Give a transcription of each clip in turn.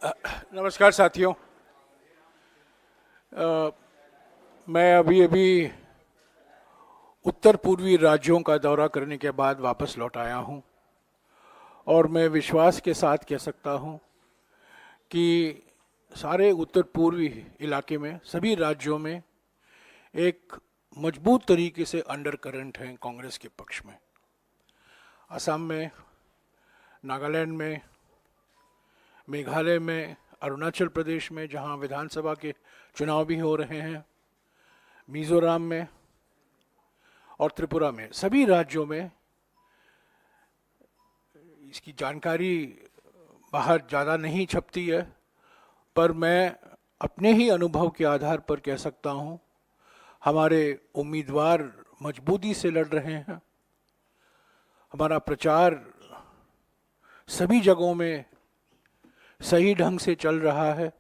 नमस्कार साथियों। मैं अभी अभी उत्तर पूर्वी राज्यों का दौरा करने के बाद वापस लौट आया हूं और मैं विश्वास के साथ कह सकता हूं कि सारे उत्तर पूर्वी इलाके में सभी राज्यों में एक मजबूत तरीके से अंडर करंट है कांग्रेस के पक्ष में। असम में, नागालैंड में, मेघालय में, अरुणाचल प्रदेश में जहां विधानसभा के चुनाव भी हो रहे हैं, मिजोरम में और त्रिपुरा में, सभी राज्यों में इसकी जानकारी बाहर ज़्यादा नहीं छपती है, पर मैं अपने ही अनुभव के आधार पर कह सकता हूं हमारे उम्मीदवार मजबूती से लड़ रहे हैं। हमारा प्रचार सभी जगहों में सही ढंग से चल रहा है।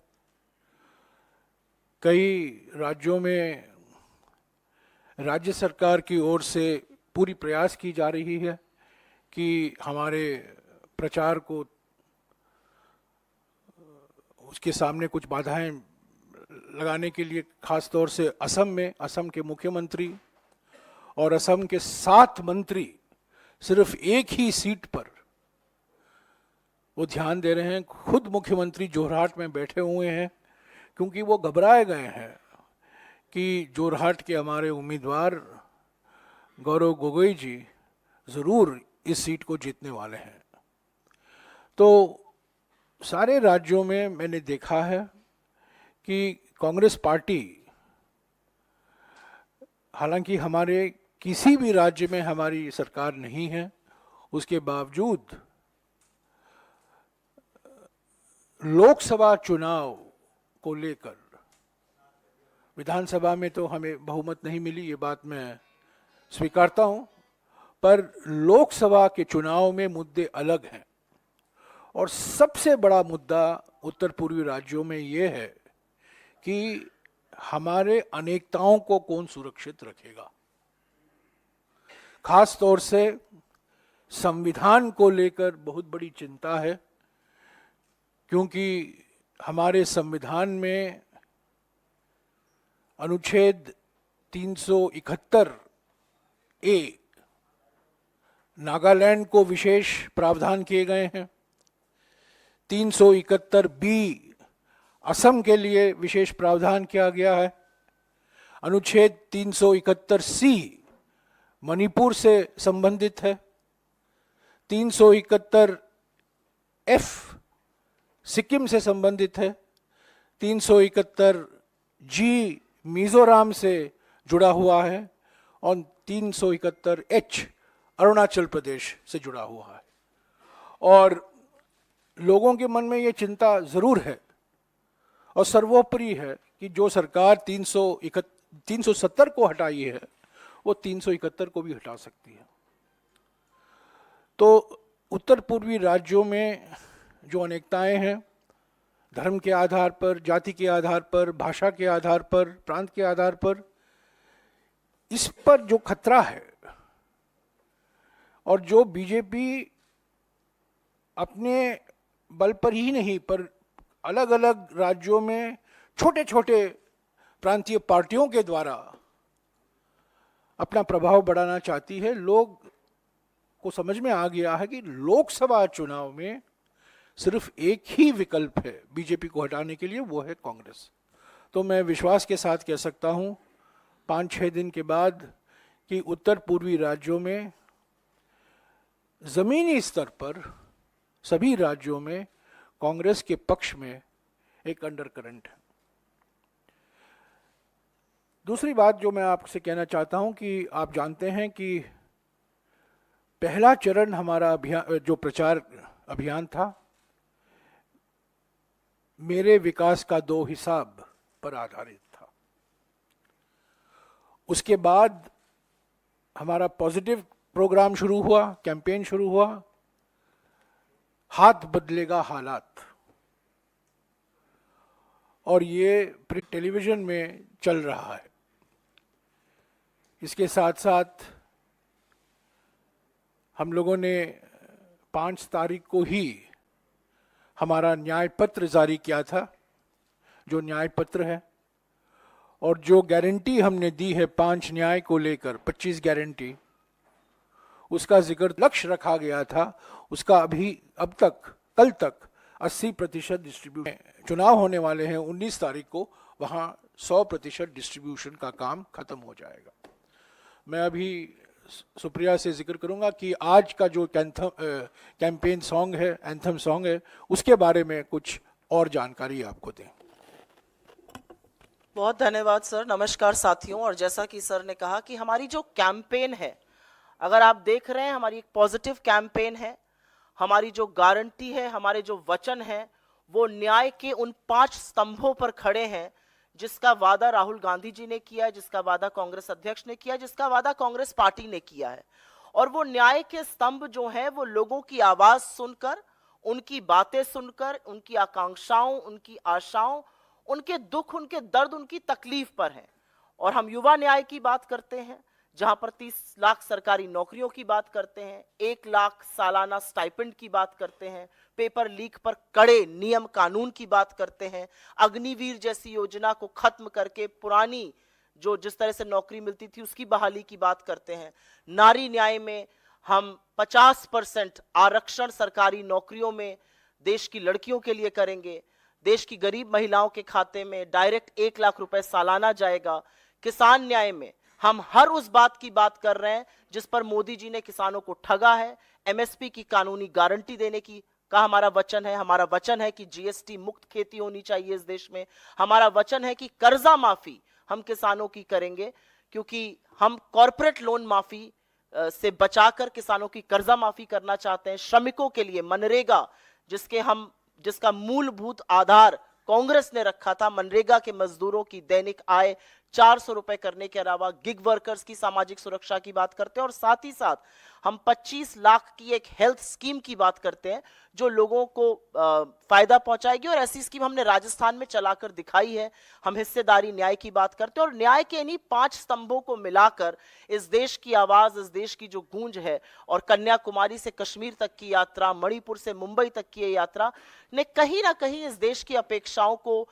कई राज्यों में राज्य सरकार की ओर से पूरी प्रयास की जा रही है कि हमारे प्रचार को उसके सामने कुछ बाधाएं लगाने के लिए, खास तौर से असम में असम के मुख्यमंत्री और असम के 7 मंत्री सिर्फ एक ही सीट पर वो ध्यान दे रहे हैं। खुद मुख्यमंत्री जोरहाट में बैठे हुए हैं क्योंकि वो घबराए गए हैं कि जोरहाट के हमारे उम्मीदवार गौरव गोगोई जी ज़रूर इस सीट को जीतने वाले हैं। तो सारे राज्यों में मैंने देखा है कि कांग्रेस पार्टी, हालांकि हमारे किसी भी राज्य में हमारी सरकार नहीं है, उसके बावजूद लोकसभा चुनाव को लेकर, विधानसभा में तो हमें बहुमत नहीं मिली, ये बात मैं स्वीकारता हूं, पर लोकसभा के चुनाव में मुद्दे अलग हैं। और सबसे बड़ा मुद्दा उत्तर पूर्वी राज्यों में ये है कि हमारे अनेकताओं को कौन सुरक्षित रखेगा। खास तौर से संविधान को लेकर बहुत बड़ी चिंता है, क्योंकि हमारे संविधान में अनुच्छेद 371 ए नागालैंड को विशेष प्रावधान किए गए हैं, 371 बी असम के लिए विशेष प्रावधान किया गया है, अनुच्छेद 371 सी मणिपुर से संबंधित है, 371 एफ सिक्किम से संबंधित है, 371 जी मिजोरम से जुड़ा हुआ है और 371 एच अरुणाचल प्रदेश से जुड़ा हुआ है। और लोगों के मन में ये चिंता ज़रूर है और सर्वोपरि है कि जो सरकार 370 को हटाई है वो 371 को भी हटा सकती है। तो उत्तर पूर्वी राज्यों में जो अनेकताएं हैं, धर्म के आधार पर, जाति के आधार पर, भाषा के आधार पर, प्रांत के आधार पर, इस पर जो खतरा है और जो बीजेपी अपने बल पर ही नहीं पर अलग अलग राज्यों में छोटे छोटे प्रांतीय पार्टियों के द्वारा अपना प्रभाव बढ़ाना चाहती है, लोग को समझ में आ गया है कि लोकसभा चुनाव में सिर्फ एक ही विकल्प है बीजेपी को हटाने के लिए, वो है कांग्रेस। तो मैं विश्वास के साथ कह सकता हूं 5-6 दिन के बाद कि उत्तर पूर्वी राज्यों में जमीनी स्तर पर सभी राज्यों में कांग्रेस के पक्ष में एक अंडर करंट है। दूसरी बात जो मैं आपसे कहना चाहता हूं कि आप जानते हैं कि पहला चरण हमारा अभियान, जो प्रचार अभियान था, मेरे विकास का 2 हिसाब पर आधारित था। उसके बाद हमारा पॉजिटिव प्रोग्राम शुरू हुआ, कैंपेन शुरू हुआ, हाथ बदलेगा हालात, और ये टेलीविजन में चल रहा है। इसके साथ साथ हम लोगों ने 5 तारीख को ही हमारा न्याय पत्र जारी किया था, जो न्याय पत्र है, और जो गारंटी हमने दी है 5 न्याय को लेकर 25 गारंटी, उसका जिक्र लक्ष्य रखा गया था, उसका अभी अब तक कल तक 80% डिस्ट्रीब्यूशन, चुनाव होने वाले हैं 19 तारीख को, वहां 100% डिस्ट्रीब्यूशन का काम खत्म हो जाएगा। मैं अभी सुप्रिया से जिक्र करूंगा कि आज का जो कैंपेन सॉन्ग है, एंथम सॉन्ग है, उसके बारे में कुछ और जानकारी आपको दें। बहुत धन्यवाद सर। नमस्कार साथियों। और जैसा कि सर ने कहा कि हमारी जो कैंपेन है, अगर आप देख रहे हैं, हमारी एक पॉजिटिव कैंपेन है। हमारी जो गारंटी है, हमारे जो वचन है, वो न्याय के उन 5 स्तंभों पर खड़े हैं, जिसका वादा राहुल गांधी जी ने किया है, जिसका वादा कांग्रेस अध्यक्ष ने किया है, जिसका वादा कांग्रेस पार्टी ने किया है। और वो न्याय के स्तंभ जो है, वो लोगों की आवाज सुनकर, उनकी बातें सुनकर, उनकी आकांक्षाओं, उनकी आशाओं, उनके दुख, उनके दर्द, उनकी तकलीफ पर है। और हम युवा न्याय की बात करते हैं, जहां पर 30 लाख सरकारी नौकरियों की बात करते हैं, 1 लाख सालाना स्टाइपेंड की बात करते हैं, पेपर लीक पर कड़े नियम कानून की बात करते हैं, अग्निवीर जैसी योजना को खत्म करके पुरानी जो जिस तरह से नौकरी मिलती थी उसकी बहाली की बात करते हैं। नारी न्याय में हम 50% आरक्षण सरकारी नौकरियों में देश की लड़कियों के लिए करेंगे। देश की गरीब महिलाओं के खाते में डायरेक्ट 1 लाख रुपए सालाना जाएगा। किसान न्याय में हम हर उस बात की बात कर रहे हैं जिस पर मोदी जी ने किसानों को ठगा है। एमएसपी की कानूनी गारंटी देने की का हमारा वचन है। हमारा वचन है कि जीएसटी मुक्त खेती होनी चाहिए इस देश में। हमारा वचन है कि कर्जा माफी हम किसानों की करेंगे, क्योंकि हम कॉर्पोरेट लोन माफी से बचाकर किसानों की कर्जा माफी करना चाहते हैं। श्रमिकों के लिए मनरेगा, जिसका मूलभूत आधार कांग्रेस ने रखा था, मनरेगा के मजदूरों की दैनिक आय 400 रुपए करने के अलावा गिग वर्कर्स की सामाजिक सुरक्षा की बात करते हैं। और साथ ही साथ हम 25 लाख की एक हेल्थ स्कीम की बात करते हैं, जो लोगों को फायदा पहुंचाएगी। और ऐसी स्कीम हमने राजस्थान में चलाकर दिखाई है। हम हिस्सेदारी न्याय की बात करते हैं, और न्याय के इन्हीं 5 स्तंभों को मिलाकर इस देश की आवाज, इस देश की जो गूंज है, और कन्याकुमारी से कश्मीर तक की यात्रा, मणिपुर से मुंबई तक की ये यात्रा ने कहीं ना कहीं इस देश की अपेक्षाओं को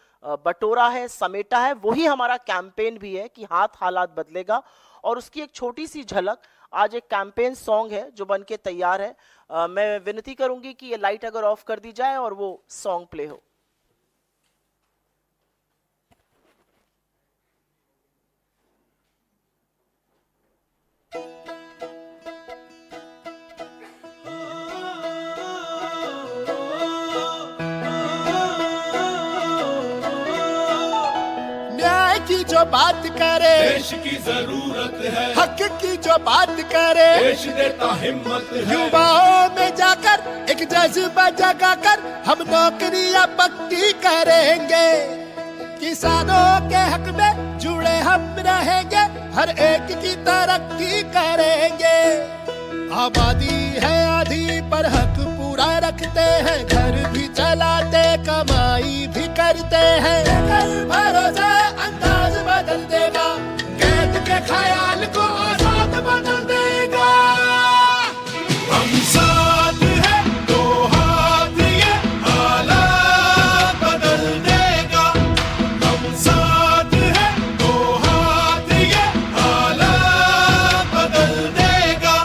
बटोरा है, समेटा है। वही हमारा कैंपेन भी है कि हाथ हालात बदलेगा। और उसकी एक छोटी सी झलक आज एक कैंपेन सॉन्ग है जो बनके तैयार है। मैं विनती करूंगी कि ये लाइट अगर ऑफ कर दी जाए और वो सॉन्ग प्ले हो। जो बात करे देश की जरूरत है, हक की जो बात करे देश देता हिम्मत है। युवाओं में जाकर एक जज्बा जगाकर हम नौकरियां पक्की करेंगे। किसानों के हक में जुड़े हम रहेंगे, हर एक की तरक्की करेंगे। आबादी है आधी पर हक पूरा रखते हैं, घर भी चलाते कमाई भी करते हैं। कल भरोसा अंदाज बदल देगा, कैद के ख्याल को आजाद बदल देगा। हम साथ हैं, दो हाथ ये हालात बदल देगा। हम साथ हैं, दो हाथ ये हालात बदल देगा।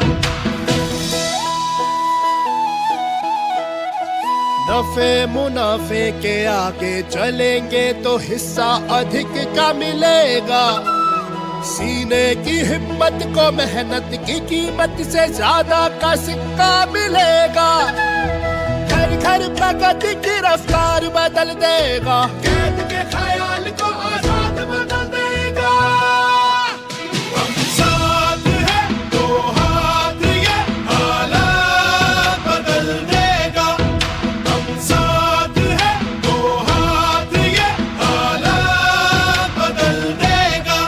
नफे मुनाफे के आगे चलेंगे तो हिस्सा अधिक का मिलेगा। सीने की हिम्मत को मेहनत की कीमत से ज्यादा का सिक्का मिलेगा। घर घर प्रगति की रफ्तार बदल देगा, कैद के ख्याल को आजाद बदल देगा। हम साथ हैं, दो हाथ ये हालात बदल देगा। हम साथ हैं, दो हाथ ये हालात बदल देगा।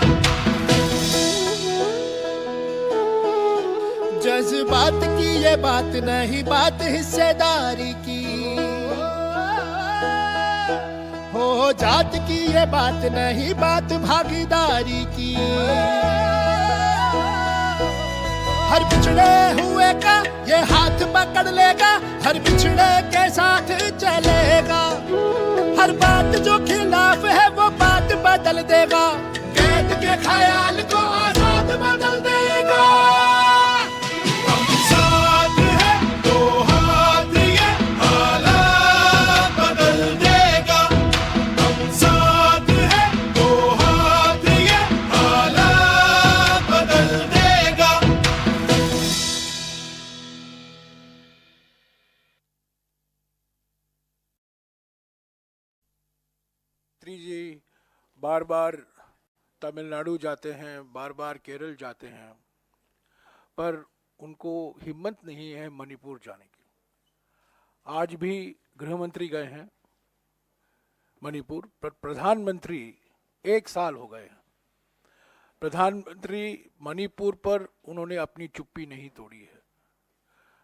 जज्बात की ये बात नहीं, बात हिस्सेदारी की। हो जात की ये बात नहीं, बात भागीदारी की। हर बिछड़े हुए का ये हाथ पकड़ लेगा, हर बिछड़े के साथ चलेगा। हर बात जो खिलाफ है वो बात बदल देगा, कैद के ख्याल को आजाद बदल देगा। हम साथ हैं, दो हाथ ये हालात बदल देगा। हम साथ हैं, दो हाथ ये हालात बदल देगा। मंत्री जी बार बार तमिलनाडु जाते हैं, बार बार केरल जाते हैं, पर उनको हिम्मत नहीं है मणिपुर जाने की। आज भी गृह मंत्री गए हैं मणिपुर, पर प्रधानमंत्री 1 साल हो गए हैं। प्रधानमंत्री मणिपुर पर उन्होंने अपनी चुप्पी नहीं तोड़ी है।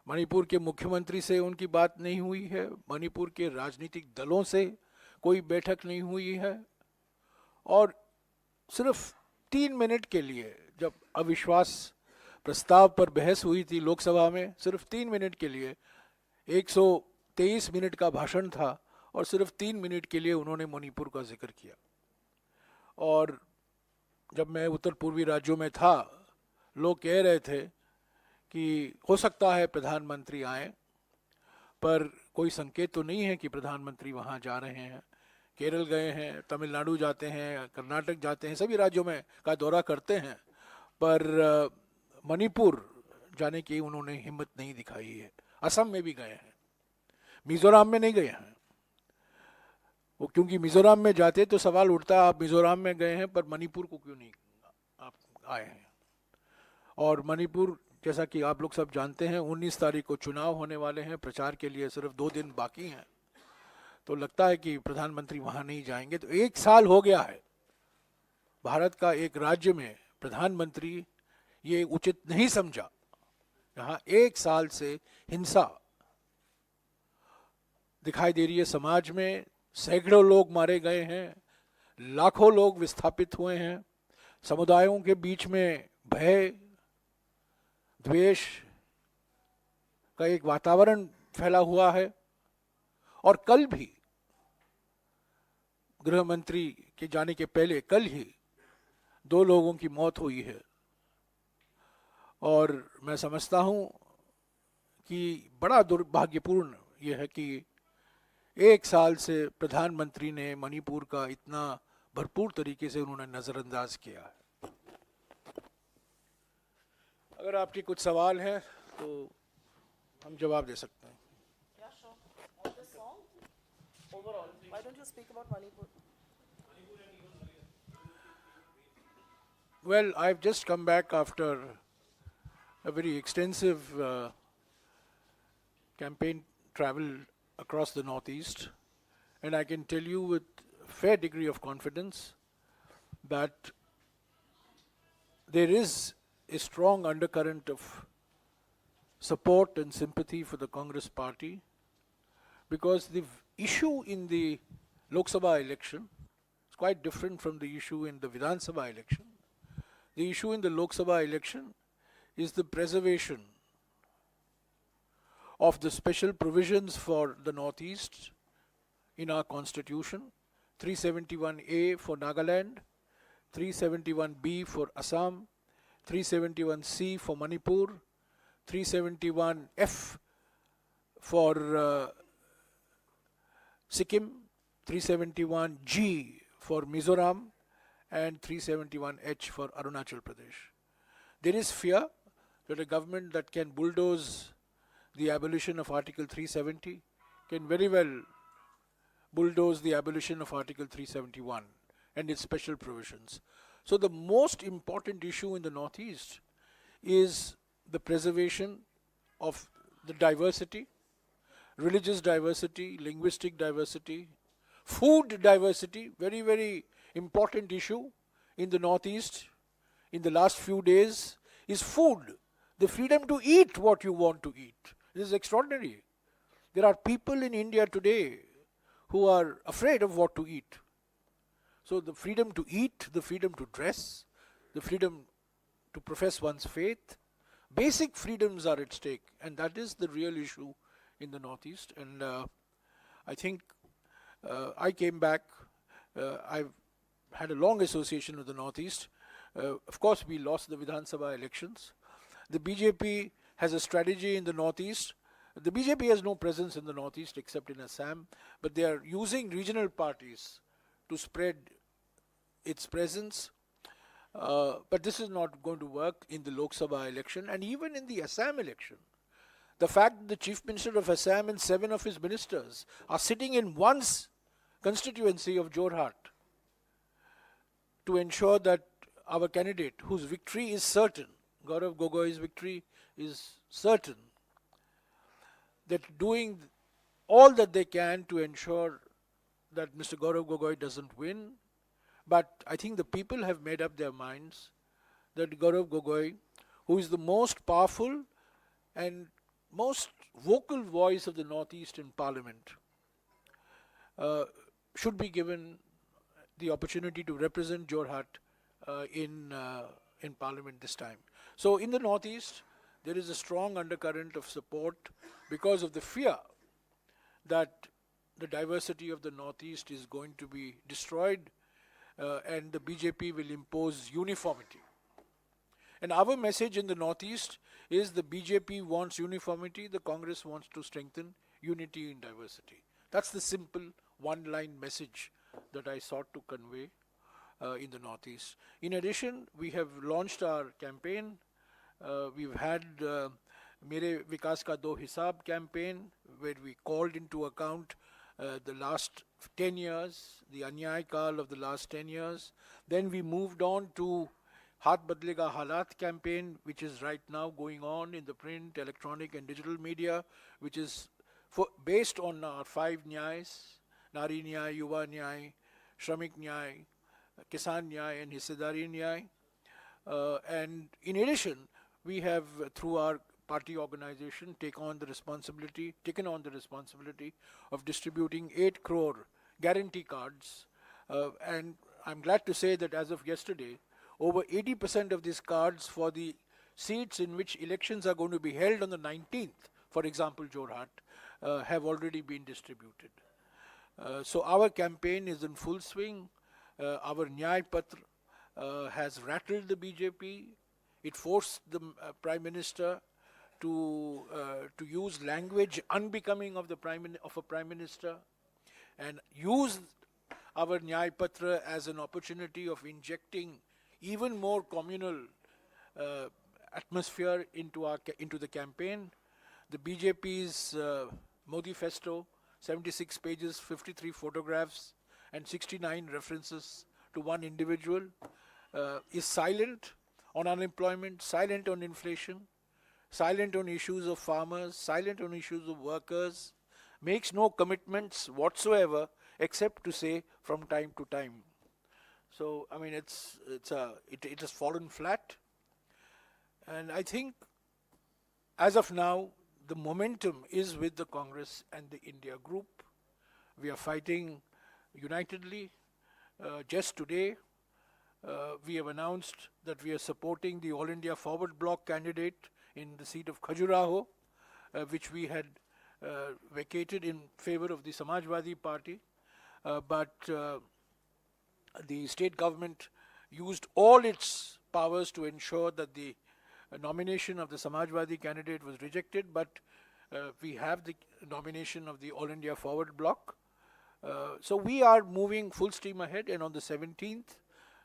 मणिपुर के मुख्यमंत्री से उनकी बात नहीं हुई है, मणिपुर के राजनीतिक दलों से कोई बैठक नहीं हुई है, और सिर्फ 3 मिनट के लिए जब अविश्वास प्रस्ताव पर बहस हुई थी लोकसभा में, सिर्फ 3 मिनट के लिए 123 मिनट का भाषण था और सिर्फ 3 मिनट के लिए उन्होंने मणिपुर का जिक्र किया। और जब मैं उत्तर पूर्वी राज्यों में था, लोग कह रहे थे कि हो सकता है प्रधानमंत्री आए, पर कोई संकेत तो नहीं है कि प्रधानमंत्री वहाँ जा रहे हैं। केरल गए हैं, तमिलनाडु जाते हैं, कर्नाटक जाते हैं, सभी राज्यों में का दौरा करते हैं, पर मणिपुर जाने की उन्होंने हिम्मत नहीं दिखाई है। असम में भी गए हैं, मिजोरम में नहीं गए हैं वो, क्योंकि मिजोरम में जाते तो सवाल उठता आप मिजोरम में गए हैं पर मणिपुर को क्यों नहीं आप आए हैं। और मणिपुर, जैसा कि आप लोग सब जानते हैं, 19 तारीख को चुनाव होने वाले हैं, प्रचार के लिए सिर्फ 2 दिन बाकी हैं, तो लगता है कि प्रधानमंत्री वहां नहीं जाएंगे। तो 1 साल हो गया है भारत का एक राज्य में प्रधानमंत्री ये उचित नहीं समझा। यहाँ 1 साल से हिंसा दिखाई दे रही है समाज में, सैकड़ों लोग मारे गए हैं, लाखों लोग विस्थापित हुए हैं, समुदायों के बीच में भय द्वेष का एक वातावरण फैला हुआ है। और कल भी गृह मंत्री के जाने के पहले कल ही 2 लोगों की मौत हुई है। और मैं समझता हूं कि बड़ा दुर्भाग्यपूर्ण यह है कि 1 साल से प्रधानमंत्री ने मणिपुर का इतना भरपूर तरीके से उन्होंने नजरअंदाज किया है। अगर आपके कुछ सवाल हैं तो हम जवाब दे सकते हैं। Yeah, sure. On this song, overall, why don't you speak about Manipur? Well, I've just come back after a very extensive campaign travel across the Northeast, and I can tell you with a fair degree of confidence that there is a strong undercurrent of support and sympathy for the Congress party, because the issue in the Lok Sabha election is quite different from the issue in the Vidhan Sabha election. The issue in the Lok Sabha election is the preservation of the special provisions for the Northeast in our constitution, 371A for Nagaland, 371B for Assam, 371C for Manipur, 371F for Sikkim, 371G for Mizoram, and 371H for Arunachal Pradesh. There is fear that a government that can bulldoze the abolition of Article 370 can very well bulldoze the abolition of Article 371 and its special provisions. So the most important issue in the Northeast is the preservation of the diversity, religious diversity, linguistic diversity, food diversity, very, very important issue in the Northeast in the last few days is food, the freedom to eat what you want to eat. This is extraordinary. There are people in India today who are afraid of what to eat. So the freedom to eat, the freedom to dress, the freedom to profess one's faith, basic freedoms are at stake, and that is the real issue in the Northeast. And I think I came back. I've had a long association with the Northeast. Of course, we lost the Vidhan Sabha elections. The BJP has a strategy in the Northeast. The BJP has no presence in the Northeast except in Assam, but they are using regional parties to spread its presence. But this is not going to work in the Lok Sabha election, and even in the Assam election. The fact that the Chief Minister of Assam and 7 of his ministers are sitting in one constituency of Jorhat to ensure that our candidate, whose victory is certain, Gaurav Gogoi's victory is certain, that doing all that they can to ensure that Mr. Gaurav Gogoi doesn't win. But I think the people have made up their minds that Gaurav Gogoi, who is the most powerful and most vocal voice of the Northeast in Parliament, should be given the opportunity to represent Jorhat in Parliament this time. So in the Northeast, there is a strong undercurrent of support because of the fear that the diversity of the Northeast is going to be destroyed and the BJP will impose uniformity. And our message in the Northeast is the BJP wants uniformity, the Congress wants to strengthen unity in diversity. That's the simple one-line message that I sought to convey in the Northeast. In addition, we have launched our campaign. We've had Mere Vikas Ka Do Hisab campaign, where we called into account the last 10 years, the Anyay Kal of the last 10 years. Then we moved on to Haath Badlega Halat campaign, which is right now going on in the print, electronic and digital media, which is based on our 5 Nyais, Nari Nyay, Yuva Nyay, Shramik Nyay, Kisan Nyay and Hissedari Nyay. And in addition, we have, through our party organization, taken on the responsibility of distributing 8 crore guarantee cards. And I'm glad to say that as of yesterday, over 80% of these cards for the seats in which elections are going to be held on the 19th, for example, Jorhat, have already been distributed. So our campaign is in full swing. Our Nyay Patra has rattled the BJP. It forced the Prime Minister to use language unbecoming of a Prime Minister, and use our Nyay Patra as an opportunity of injecting even more communal atmosphere into the campaign. The BJP's Modi Festo, 76 pages, 53 photographs, and 69 references to one individual, is silent on unemployment, silent on inflation, silent on issues of farmers, silent on issues of workers, makes no commitments whatsoever except to say from time to time. So, I mean, it has fallen flat. And I think, as of now, the momentum is with the Congress and the India group. We are fighting unitedly. Just today, we have announced that we are supporting the All India Forward Bloc candidate in the seat of Khajuraho, which we had vacated in favor of the Samajwadi Party. But the state government used all its powers to ensure that the nomination of the Samajwadi candidate was rejected, but we have the nomination of the All India Forward Bloc. So we are moving full steam ahead, and on the 17th,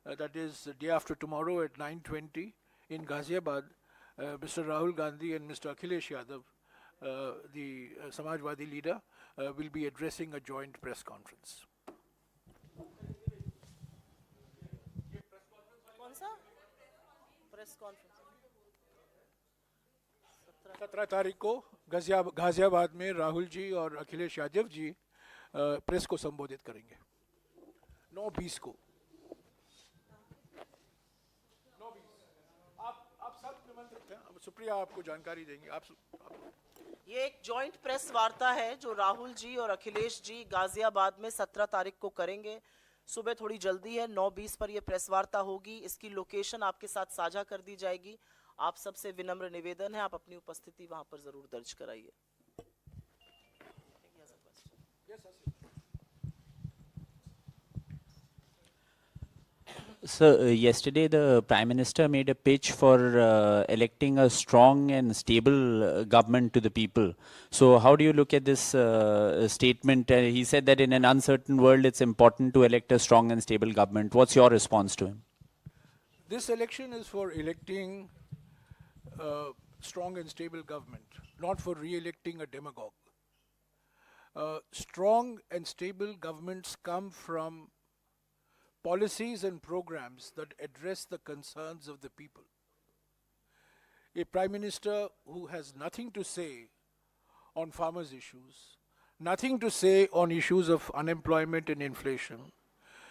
that is the day after tomorrow at 9:20 in Ghaziabad, Mr. Rahul Gandhi and Mr. Akhilesh Yadav, the Samajwadi leader, will be addressing a joint press conference. कौन सा press conference? 17 तारीख को गाजियाबाद में राहुल जी और Akhilesh Yadav ji press को संबोधित करेंगे। 9:20 को। 9:20। आप सब निमंत्रित हैं। सुप्रिया आपको जानकारी देंगे। ये एक जॉइंट प्रेस वार्ता है जो राहुल जी और अखिलेश जी गाजियाबाद में 17 तारीख को करेंगे। सुबह थोड़ी जल्दी है, 9:20 पर यह प्रेस वार्ता होगी। इसकी लोकेशन आपके साथ साझा कर दी जाएगी। आप सबसे विनम्र निवेदन है, आप अपनी उपस्थिति वहां पर जरूर दर्ज कराइए। So, yesterday the Prime Minister made a pitch for electing a strong and stable government to the people. So, how do you look at this statement? He said that in an uncertain world, it's important to elect a strong and stable government. What's your response to him? This election is for electing a strong and stable government, not for re-electing a demagogue. Strong and stable governments come from policies and programs that address the concerns of the people. A Prime Minister who has nothing to say on farmers' issues, nothing to say on issues of unemployment and inflation,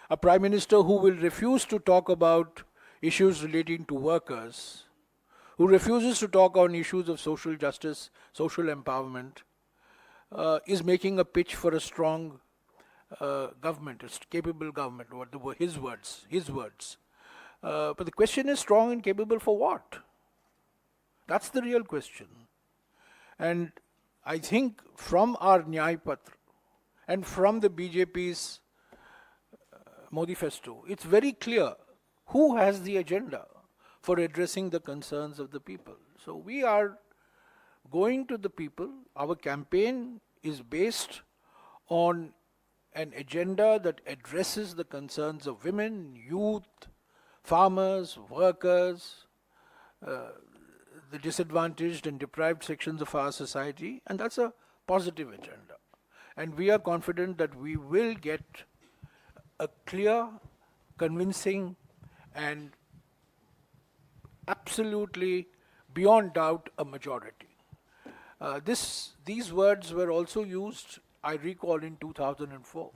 a Prime Minister who will refuse to talk about issues relating to workers, who refuses to talk on issues of social justice, social empowerment, is making a pitch for a strong government, a capable government, his words. But the question is, strong and capable for what? That's the real question. And I think from our Nyay Patra and from the BJP's Modifesto, it's very clear who has the agenda for addressing the concerns of the people. So we are going to the people. Our campaign is based on an agenda that addresses the concerns of women, youth, farmers, workers, the disadvantaged and deprived sections of our society, and that's a positive agenda. And we are confident that we will get a clear, convincing, and absolutely beyond doubt a majority. These words were also used, I recall, in 2004,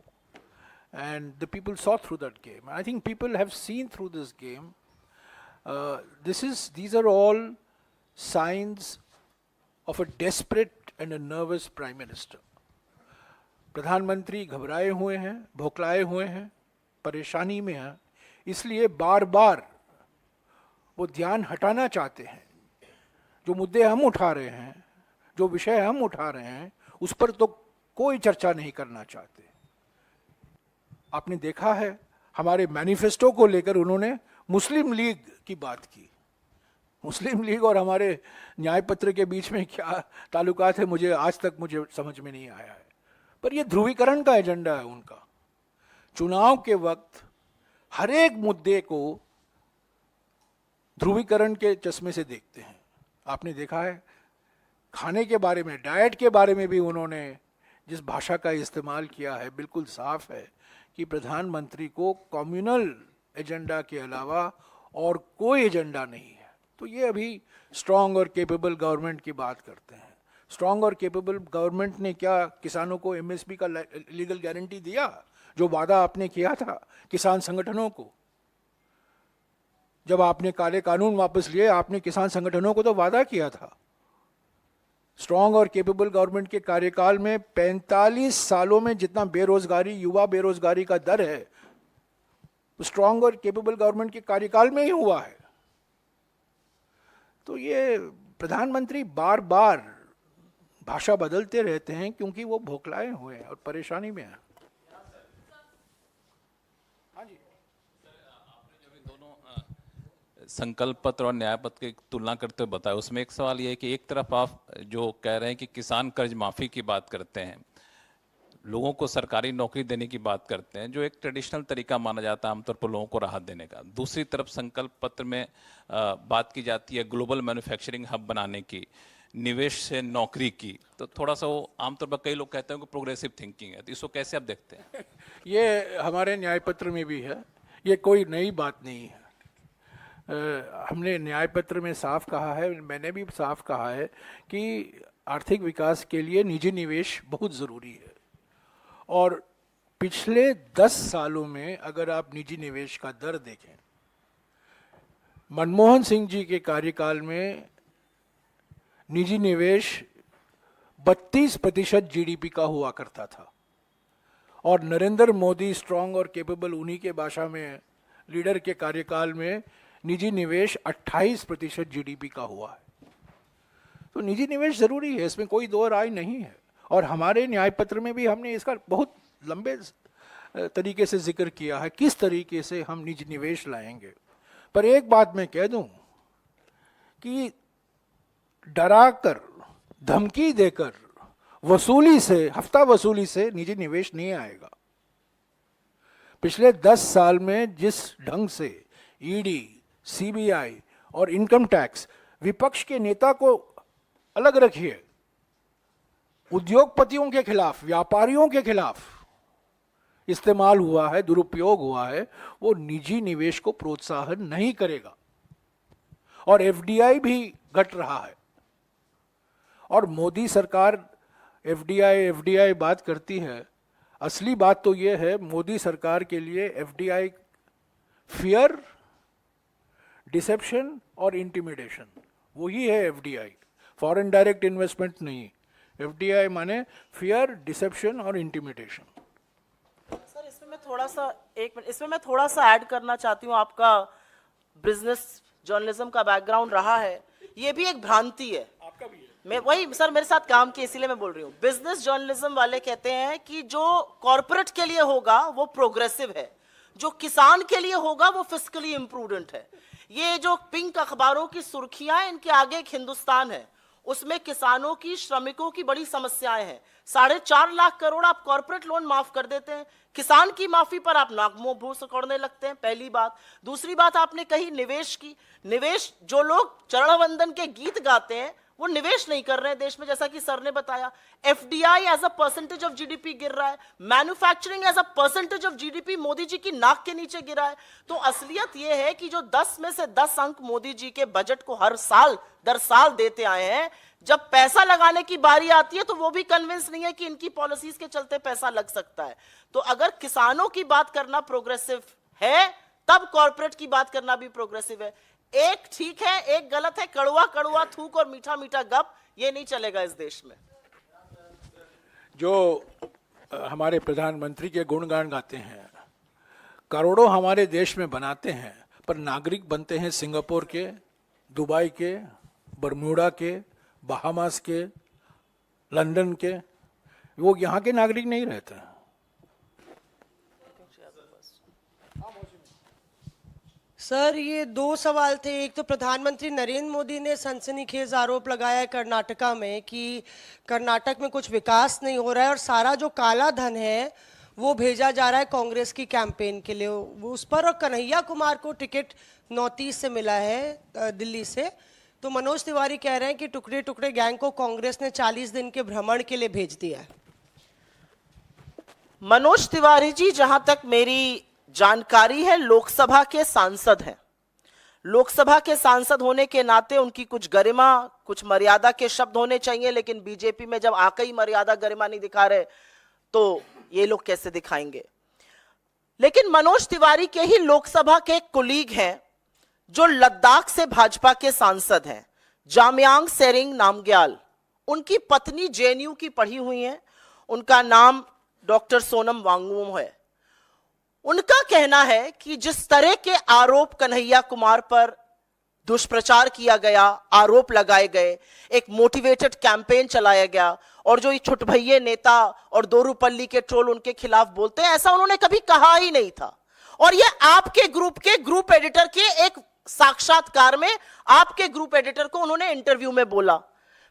and the people saw through that game. I think people have seen through this game. These are all signs of a desperate and a nervous Prime Minister. प्रधानमंत्री घबराए हुए हैं, भौकलाए हुए हैं, परेशानी में हैं, इसलिए बार बार वो ध्यान हटाना चाहते हैं। जो मुद्दे हम उठा रहे हैं, जो विषय हम उठा रहे हैं, उस पर तो कोई चर्चा नहीं करना चाहते। आपने देखा है हमारे मैनिफेस्टो को लेकर उन्होंने मुस्लिम लीग की बात की। मुस्लिम लीग और हमारे न्याय पत्र के बीच में क्या ताल्लुकात है, मुझे आज तक समझ में नहीं आया है। पर यह ध्रुवीकरण का एजेंडा है उनका। चुनाव के वक्त हर एक मुद्दे को ध्रुवीकरण के चश्मे से देखते हैं। आपने देखा है खाने के बारे में, डाइट के बारे में भी उन्होंने जिस भाषा का इस्तेमाल किया है, बिल्कुल साफ है कि प्रधानमंत्री को कम्युनल एजेंडा के अलावा और कोई एजेंडा नहीं है। तो ये अभी स्ट्रांग और केपेबल गवर्नमेंट की बात करते हैं। स्ट्रांग और केपेबल गवर्नमेंट ने क्या किसानों को एमएसपी का लीगल गारंटी दिया, जो वादा आपने किया था किसान संगठनों को? जब आपने काले कानून वापस लिए, आपने किसान संगठनों को तो वादा किया था। स्ट्रांग और केपेबल गवर्नमेंट के कार्यकाल में 45 सालों में जितना बेरोजगारी, युवा बेरोजगारी का दर है, स्ट्रांग और केपेबल गवर्नमेंट के कार्यकाल में ही हुआ है। तो ये प्रधानमंत्री बार बार भाषा बदलते रहते हैं क्योंकि वो भोकलाए हुए हैं और परेशानी में हैं। संकल्प पत्र और न्याय पत्र की तुलना करते हुए बताया, उसमें एक सवाल ये है कि एक तरफ आप जो कह रहे हैं कि किसान कर्ज माफी की बात करते हैं, लोगों को सरकारी नौकरी देने की बात करते हैं, जो एक ट्रेडिशनल तरीका माना जाता है आमतौर पर लोगों को राहत देने का। दूसरी तरफ संकल्प पत्र में बात की जाती है ग्लोबल मैन्युफैक्चरिंग हब बनाने की, निवेश से नौकरी की। तो थोड़ा सा वो आमतौर पर कई लोग कहते हैं कि प्रोग्रेसिव थिंकिंग है, तो इसको कैसे आप देखते हैं? ये हमारे न्याय पत्र में भी है, ये कोई नई बात नहीं है। हमने न्याय पत्र में साफ कहा है, मैंने भी साफ कहा है कि आर्थिक विकास के लिए निजी निवेश बहुत ज़रूरी है। और पिछले 10 सालों में अगर आप निजी निवेश का दर देखें, मनमोहन सिंह जी के कार्यकाल में निजी निवेश 32% जीडीपी का हुआ करता था, और नरेंद्र मोदी स्ट्रांग और केपेबल, उन्हीं के भाषा में लीडर के कार्यकाल में निजी निवेश 28% जीडीपी का हुआ है। तो निजी निवेश जरूरी है, इसमें कोई दो राय नहीं है। और हमारे न्याय पत्र में भी हमने इसका बहुत लंबे तरीके से जिक्र किया है किस तरीके से हम निजी निवेश लाएंगे। पर एक बात मैं कह दूं कि डराकर, धमकी देकर, वसूली से, हफ्ता वसूली से निजी निवेश नहीं आएगा। पिछले 10 साल में जिस ढंग से ईडी, सीबीआई और इनकम टैक्स, विपक्ष के नेता को अलग रखिए, उद्योगपतियों के खिलाफ, व्यापारियों के खिलाफ इस्तेमाल हुआ है, दुरुपयोग हुआ है, वो निजी निवेश को प्रोत्साहन नहीं करेगा। और एफडीआई भी घट रहा है। और मोदी सरकार एफडीआई बात करती है, असली बात तो ये है मोदी सरकार के लिए एफडीआई फियर, डिसेप्शन और इंटिमिडेशन, वही है एफडीआई, फॉरेन डायरेक्ट इन्वेस्टमेंट नहीं। एफडीआई माने फियर, डिसेप्शन और इंटिमिडेशन। सर इसमें मैं थोड़ा सा, एक मिनट, इसमें मैं थोड़ा सा ऐड करना चाहती हूँ। आपका बिजनेस जर्नलिज्म का बैकग्राउंड रहा है, ये भी एक भ्रांति है। आपका भी है। मैं वही सर, मेरे साथ काम किया इसीलिए मैं बोल रही हूँ। बिजनेस जर्नलिज्म वाले कहते हैं कि जो कॉर्पोरेट के लिए होगा वो प्रोग्रेसिव है, जो किसान के लिए होगा वो फिस्कली इम्प्रूडेंट है। ये जो पिंक अखबारों की सुर्खियां, इनके आगे एक हिंदुस्तान है, उसमें किसानों की, श्रमिकों की बड़ी समस्याएं हैं। 4.5 लाख करोड़ आप कॉर्पोरेट लोन माफ कर देते हैं, किसान की माफी पर आप नाक मुंह भूस करने लगते हैं, पहली बात। दूसरी बात आपने कही निवेश की। निवेश, जो लोग चरण वंदन के गीत गाते हैं वो निवेश नहीं कर रहे हैं देश में, जैसा कि सर ने बताया। FDI as a percentage of GDP गिर रहा है, manufacturing as a percentage of GDP Modi ji की नाक के नीचे गिरा है। तो असलियत यह है कि जो 10 में से 10 अंक मोदी जी के बजट को हर साल दर साल देते आए हैं, जब पैसा लगाने की बारी आती है तो वो भी कन्विंस नहीं है कि इनकी पॉलिसीज के चलते पैसा लग सकता है। तो अगर किसानों की बात करना प्रोग्रेसिव है, तब कॉर्पोरेट की बात करना भी प्रोग्रेसिव है। एक ठीक है, एक गलत है। कड़वा कड़वा थूक और मीठा मीठा गप, ये नहीं चलेगा इस देश में। जो हमारे प्रधानमंत्री के गुणगान गाते हैं, करोड़ों हमारे देश में बनाते हैं, पर नागरिक बनते हैं सिंगापुर के, दुबई के, बरमूडा के, बहामास के, लंदन के। वो यहाँ के नागरिक नहीं रहते हैं। सर ये 2 सवाल थे। एक तो प्रधानमंत्री नरेंद्र मोदी ने सनसनीखेज आरोप लगाया है कर्नाटका में कि कर्नाटक में कुछ विकास नहीं हो रहा है और सारा जो काला धन है वो भेजा जा रहा है कांग्रेस की कैंपेन के लिए, उस पर। और कन्हैया कुमार को टिकट 29 से मिला है दिल्ली से। तो मनोज तिवारी कह रहे हैं कि टुकड़े टुकड़े गैंग को कांग्रेस ने 40 दिन के भ्रमण के लिए भेज दिया है। मनोज तिवारी जी, जहां तक मेरी जानकारी है, लोकसभा के सांसद हैं। लोकसभा के सांसद होने के नाते उनकी कुछ गरिमा, कुछ मर्यादा के शब्द होने चाहिए, लेकिन बीजेपी में जब आके ही मर्यादा गरिमा नहीं दिखा रहे तो ये लोग कैसे दिखाएंगे। लेकिन मनोज तिवारी के ही लोकसभा के कुलीग हैं जो लद्दाख से भाजपा के सांसद हैं, जामयांग सेरिंग नामग्याल। उनकी पत्नी जेएनयू की पढ़ी हुई है, उनका नाम डॉक्टर सोनम वांगचुक है। उनका कहना है कि जिस तरह के आरोप कन्हैया कुमार पर दुष्प्रचार किया गया, आरोप लगाए गए, एक मोटिवेटेड कैंपेन चलाया गया, और जो ये छुटभैये नेता और दोरूपल्ली के ट्रोल उनके खिलाफ बोलते हैं, ऐसा उन्होंने कभी कहा ही नहीं था। और ये आपके ग्रुप के ग्रुप एडिटर के एक साक्षात्कार में आपके ग्रुप एडिटर को उन्होंने इंटरव्यू में बोला।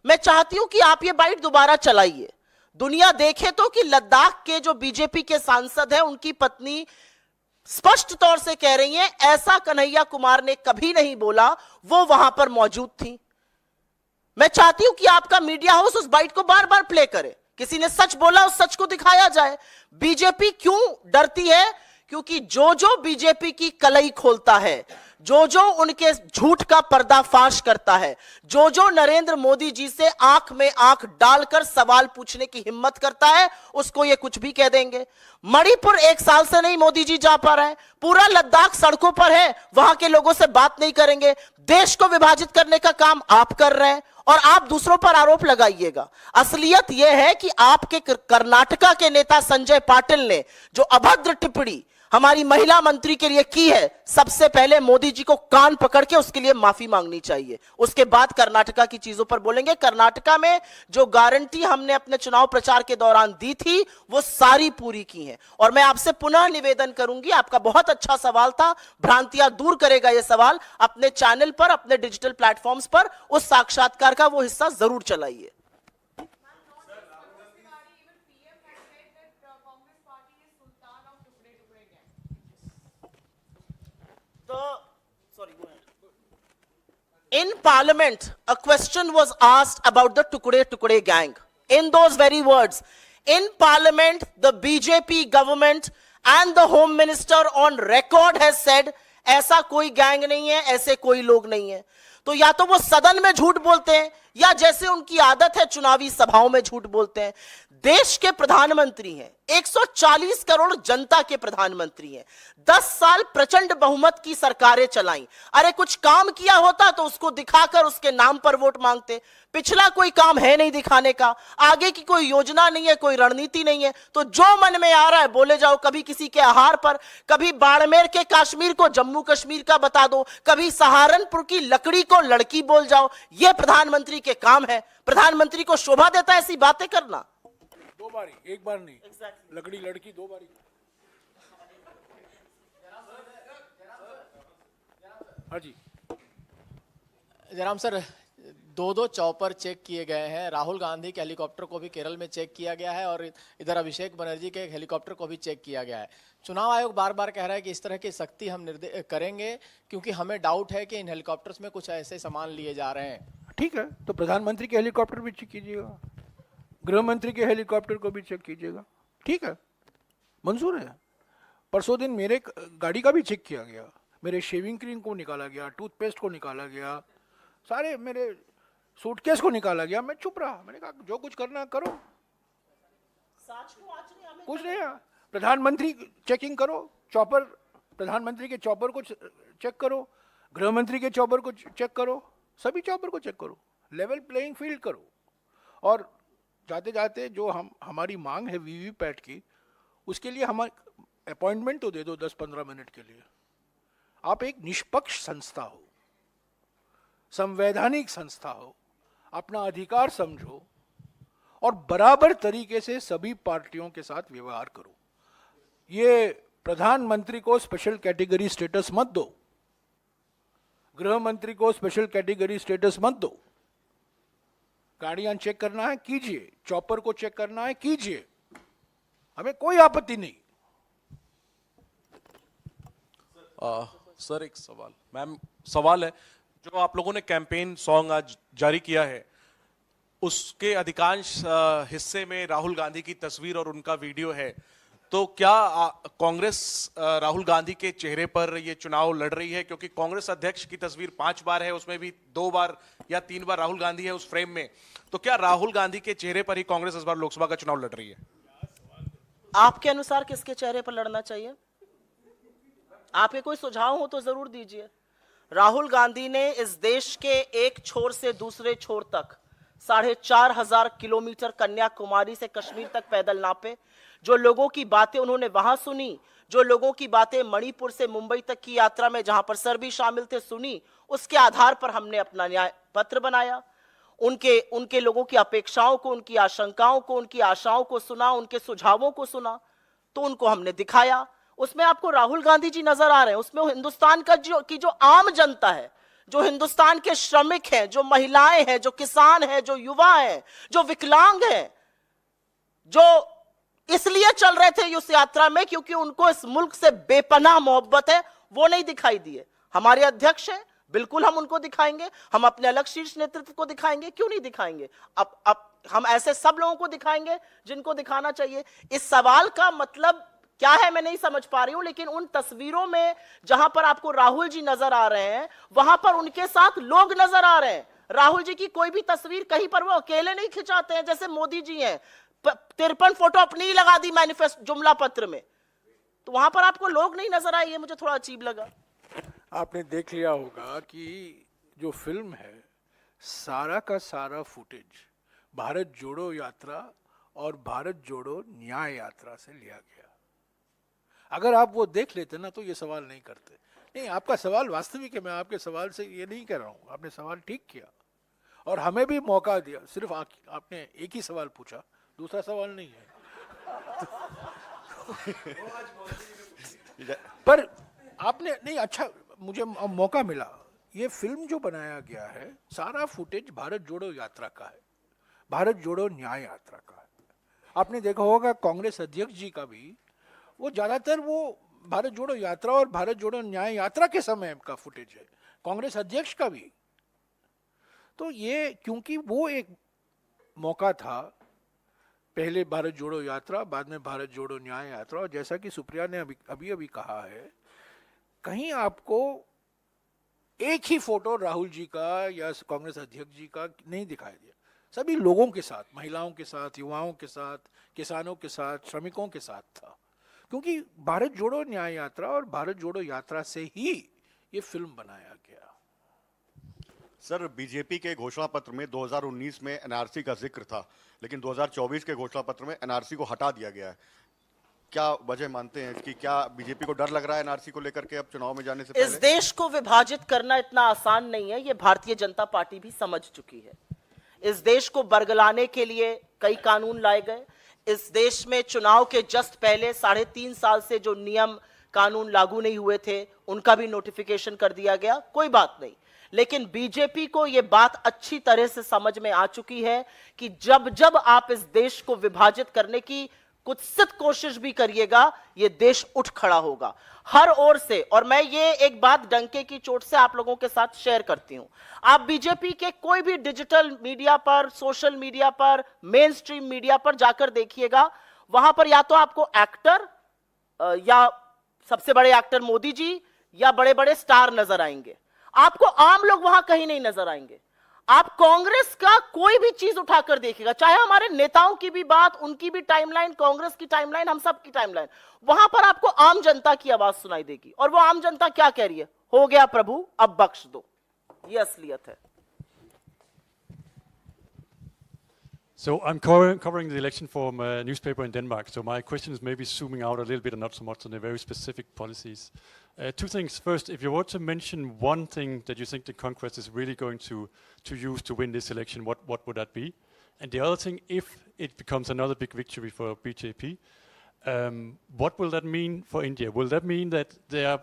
मैं चाहती हूं कि आप ये बाइट दोबारा चलाइए, दुनिया देखे तो कि लद्दाख के जो बीजेपी के सांसद हैं उनकी पत्नी स्पष्ट तौर से कह रही हैं ऐसा कन्हैया कुमार ने कभी नहीं बोला, वो वहां पर मौजूद थी। मैं चाहती हूं कि आपका मीडिया हाउस उस बाइट को बार बार प्ले करे, किसी ने सच बोला उस सच को दिखाया जाए। बीजेपी क्यों डरती है? क्योंकि जो जो बीजेपी की कलई खोलता है, जो जो उनके झूठ का पर्दाफाश करता है, जो जो नरेंद्र मोदी जी से आंख में आंख डालकर सवाल पूछने की हिम्मत करता है, उसको ये कुछ भी कह देंगे। मणिपुर 1 साल से नहीं मोदी जी जा पा रहे हैं, पूरा लद्दाख सड़कों पर है, वहां के लोगों से बात नहीं करेंगे। देश को विभाजित करने का काम आप कर रहे हैं और आप दूसरों पर आरोप लगाइएगा। असलियत यह है कि आपके कर्नाटका के नेता संजय पाटिल ने जो अभद्र टिप्पणी हमारी महिला मंत्री के लिए की है, सबसे पहले मोदी जी को कान पकड़ के उसके लिए माफी मांगनी चाहिए। उसके बाद कर्नाटका की चीजों पर बोलेंगे। कर्नाटका में जो गारंटी हमने अपने चुनाव प्रचार के दौरान दी थी वो सारी पूरी की है। और मैं आपसे पुनः निवेदन करूंगी, आपका बहुत अच्छा सवाल था, भ्रांतियां दूर करेगा यह सवाल, अपने चैनल पर, अपने डिजिटल प्लेटफॉर्म्स पर उस साक्षात्कार का वो हिस्सा जरूर चलाइए। In parliament, a question was asked about the Tukde Tukde gang. In those very words, in parliament, the BJP government and the home minister on record has said, ऐसा कोई गैंग नहीं है, ऐसे कोई लोग नहीं है। तो या तो वो सदन में झूठ बोलते हैं या जैसे उनकी आदत है चुनावी सभाओं में झूठ बोलते हैं। देश के प्रधानमंत्री हैं, 140 करोड़ जनता के प्रधानमंत्री हैं, 10 साल प्रचंड बहुमत की सरकारें चलाई। अरे कुछ काम किया होता तो उसको दिखाकर उसके नाम पर वोट मांगते। पिछला कोई काम है नहीं दिखाने का, आगे की कोई योजना नहीं है, कोई रणनीति नहीं है, तो जो मन में आ रहा है बोले जाओ। कभी किसी के आहार पर, कभी बाड़मेर के कश्मीर को जम्मू कश्मीर का बता दो, कभी सहारनपुर की लकड़ी को लड़की बोल जाओ। यह प्रधानमंत्री के काम है। प्रधानमंत्री को शोभा देता है ऐसी बातें करना। दो बारी, एक बार नहीं। लकड़ी लड़की दो बारी। हाँ जी। जयराम सर, दो चॉपर चेक किए गए हैं। राहुल गांधी के हेलीकॉप्टर को भी केरल में चेक किया गया है और इधर अभिषेक बनर्जी के हेलीकॉप्टर को भी चेक किया गया है। चुनाव आयोग बार बार कह रहा है कि इस तरह की सख्ती हम करेंगे क्योंकि हमें डाउट है कि इन हेलीकॉप्टर्स में कुछ ऐसे सामान लिए जा रहे हैं। ठीक है, तो प्रधानमंत्री के हेलीकॉप्टर भी चेक कीजिएगा, गृह मंत्री के हेलीकॉप्टर को भी चेक कीजिएगा। ठीक है, मंजूर है। परसों दिन मेरे गाड़ी का भी चेक किया गया, मेरे शेविंग क्रीम को निकाला गया, टूथपेस्ट को निकाला गया, सारे मेरे सूटकेस को निकाला गया। मैं चुप रहा, मैंने कहा जो कुछ करना करो, कुछ नहीं है। प्रधानमंत्री चेकिंग करो, चॉपर, प्रधानमंत्री के चॉपर को चेक करो, गृह मंत्री के चॉपर को चेक करो, सभी चॉपर को चेक करो, लेवल प्लेइंग फील्ड करो। और जाते जाते जो हमारी मांग है वीवीपैट की, उसके लिए हम अपॉइंटमेंट तो दे दो 10-15 मिनट के लिए। आप एक निष्पक्ष संस्था हो, संवैधानिक संस्था हो, अपना अधिकार समझो और बराबर तरीके से सभी पार्टियों के साथ व्यवहार करो। ये प्रधानमंत्री को स्पेशल कैटेगरी स्टेटस मत दो, गृह मंत्री को स्पेशल कैटेगरी स्टेटस मत दो। गाड़ियां चेक करना है कीजिए, चॉपर को चेक करना है कीजिए, हमें कोई आपत्ति नहीं। सर एक सवाल, मैम सवाल है, जो आप लोगों ने कैंपेन सॉन्ग आज जारी किया है उसके अधिकांश हिस्से में राहुल गांधी की तस्वीर और उनका वीडियो है, तो क्या कांग्रेस राहुल गांधी के चेहरे पर ये चुनाव लड़ रही है? क्योंकि कांग्रेस अध्यक्ष की तस्वीर 5 बार है, उसमें भी 2 बार या 3 बार राहुल गांधी है उस फ्रेम में, तो क्या राहुल गांधी के चेहरे पर ही कांग्रेस इस बार लोकसभा का चुनाव लड़ रही है? आपके अनुसार किसके चेहरे पर लड़ना चाहिए? आपके कोई सुझाव हो तो जरूर दीजिए। राहुल गांधी ने इस देश के एक छोर से दूसरे छोर तक 4,500 किलोमीटर कन्याकुमारी से कश्मीर तक पैदल नापे। जो लोगों की बातें उन्होंने वहां सुनी, जो लोगों की बातें मणिपुर से मुंबई तक की यात्रा में जहां पर सर भी शामिल थे सुनी, उसके आधार पर हमने अपना न्याय पत्र बनाया। उनके लोगों की अपेक्षाओं को, उनकी आशंकाओं को, उनकी आशाओं को सुना, उनके सुझावों को सुना, तो उनको हमने दिखाया। उसमें आपको राहुल गांधी जी नजर आ रहे हैं, उसमें हिंदुस्तान का जो आम जनता है, जो हिंदुस्तान के श्रमिक हैं, जो महिलाएं हैं, जो किसान हैं, जो युवा हैं, जो विकलांग हैं, जो इसलिए चल रहे थे इस यात्रा में क्योंकि उनको इस मुल्क से बेपनाह मोहब्बत है, वो नहीं दिखाई दिए। हमारे अध्यक्ष हैं, बिल्कुल हम उनको दिखाएंगे, हम अपने अलग शीर्ष नेतृत्व को दिखाएंगे, क्यों नहीं दिखाएंगे? अब हम ऐसे सब लोगों को दिखाएंगे जिनको दिखाना चाहिए। इस सवाल का मतलब क्या है मैं नहीं समझ पा रही हूं, लेकिन उन तस्वीरों में जहां पर आपको राहुल जी नजर आ रहे हैं, वहां पर उनके साथ लोग नजर आ रहे हैं। राहुल जी की कोई भी तस्वीर कहीं पर वो अकेले नहीं खिंचाते हैं जैसे मोदी जी हैं। 53 फोटो अपनी ही लगा दी मैनिफेस्टो जुमला पत्र में, तो वहां पर आपको लोग नहीं नजर आए, ये मुझे थोड़ा अजीब लगा। आपने देख लिया होगा कि जो फिल्म है, सारा का सारा फुटेज भारत जोड़ो यात्रा और भारत जोड़ो न्याय यात्रा से लिया गया। अगर आप वो देख लेते ना तो ये सवाल नहीं करते। नहीं, आपका सवाल वास्तविक है, मैं आपके सवाल से ये नहीं कर रहा हूँ, आपने सवाल ठीक किया और हमें भी मौका दिया। सिर्फ आपने एक ही सवाल पूछा, दूसरा सवाल नहीं है। पर आपने नहीं, अच्छा मुझे मौका मिला। ये फिल्म जो बनाया गया है सारा फुटेज भारत जोड़ो यात्रा का है, भारत जोड़ो न्याय यात्रा का है। आपने देखा होगा कांग्रेस अध्यक्ष जी का भी वो ज्यादातर वो भारत जोड़ो यात्रा और भारत जोड़ो न्याय यात्रा के समय का फुटेज है, कांग्रेस अध्यक्ष का भी। तो ये क्योंकि वो एक मौका था, पहले भारत जोड़ो यात्रा, बाद में भारत जोड़ो न्याय यात्रा, और जैसा कि सुप्रिया ने अभी कहा है, कहीं आपको एक ही फोटो राहुल जी का या कांग्रेस अध्यक्ष जी का नहीं दिखाई दिया। सभी लोगों के साथ, महिलाओं के साथ, युवाओं के साथ, किसानों के साथ, श्रमिकों के साथ था, क्योंकि भारत जोड़ो न्याय यात्रा और भारत जोड़ो यात्रा से ही ये फिल्म बनाया गया। सर, बीजेपी के घोषणा पत्र में 2019 में एनआरसी का जिक्र था, लेकिन 2024 के घोषणा पत्र में एनआरसी को हटा दिया गया है। क्या वजह मानते हैं कि क्या बीजेपी को डर लग रहा है एनआरसी को लेकर के अब चुनाव में जाने से पहले? इस देश को विभाजित करना इतना आसान नहीं है, ये भारतीय जनता पार्टी भी समझ चुकी है। इस देश को बरगलाने के लिए कई कानून लाए गए। इस देश में चुनाव के जस्ट पहले 3.5 साल से जो नियम कानून लागू नहीं हुए थे उनका भी नोटिफिकेशन कर दिया गया, कोई बात नहीं। लेकिन बीजेपी को यह बात अच्छी तरह से समझ में आ चुकी है कि जब जब आप इस देश को विभाजित करने की कुत्सित कोशिश भी करिएगा, यह देश उठ खड़ा होगा हर ओर से। और मैं ये एक बात डंके की चोट से आप लोगों के साथ शेयर करती हूं। आप बीजेपी के कोई भी डिजिटल मीडिया पर, सोशल मीडिया पर, मेन स्ट्रीम मीडिया पर जाकर देखिएगा, वहां पर या तो आपको एक्टर या सबसे बड़े एक्टर मोदी जी या बड़े बड़े स्टार नजर आएंगे, आपको आम लोग वहां कहीं नहीं नजर आएंगे। आप कांग्रेस का कोई भी चीज उठाकर देखिएगा, चाहे हमारे नेताओं की भी बात, उनकी भी टाइमलाइन, कांग्रेस की टाइमलाइन, हम सब की टाइमलाइन, वहां पर आपको आम जनता की आवाज सुनाई देगी। और वो आम जनता क्या कह रही है? हो गया प्रभु, अब बख्श दो। ये असलियत है। So I'm covering the election from a newspaper in Denmark. So my question is maybe zooming out a little bit and not so much on the very specific policies. Two things. First, if you were to mention one thing that you think the Congress is really going to use to win this election, what would that be? And the other thing, if it becomes another big victory for BJP, what will that mean for India? Will that mean that their